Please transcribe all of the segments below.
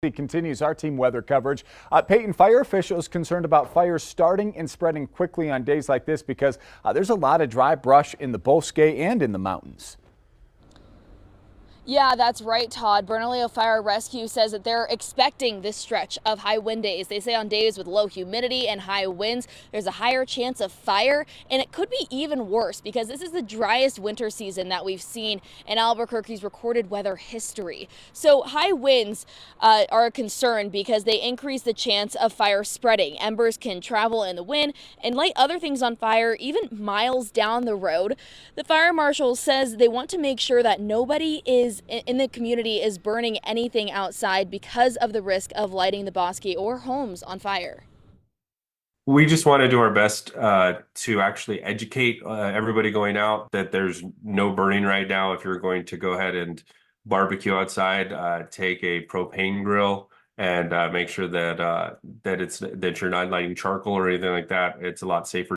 Continues our team weather coverage. Peyton, fire officials concerned about fires starting and spreading quickly on days like this because there's a lot of dry brush in the Bosque and in the mountains. Yeah, that's right, Todd. Bernalillo Fire Rescue says that they're expecting this stretch of high wind days. They say on days with low humidity and high winds, there's a higher chance of fire, and it could be even worse because this is the driest winter season that we've seen in Albuquerque's recorded weather history. So high winds are a concern because they increase the chance of fire spreading. Embers can travel in the wind and light other things on fire even miles down the road. The fire marshal says they want to make sure that nobody in the community is burning anything outside because of the risk of lighting the bosque or homes on fire. We just want to do our best to actually educate everybody going out that there's no burning right now. If you're going to go ahead and barbecue outside, take a propane grill and make sure that that you're not lighting charcoal or anything like that. It's a lot safer.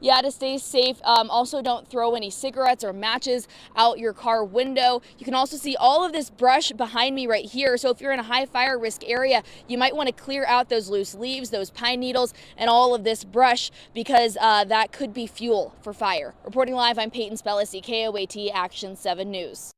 Yeah, to stay safe, also don't throw any cigarettes or matches out your car window. You can also see all of this brush behind me right here. So if you're in a high fire risk area, you might want to clear out those loose leaves, those pine needles, and all of this brush because that could be fuel for fire. Reporting live, I'm Peyton Spellacy, KOAT Action 7 News.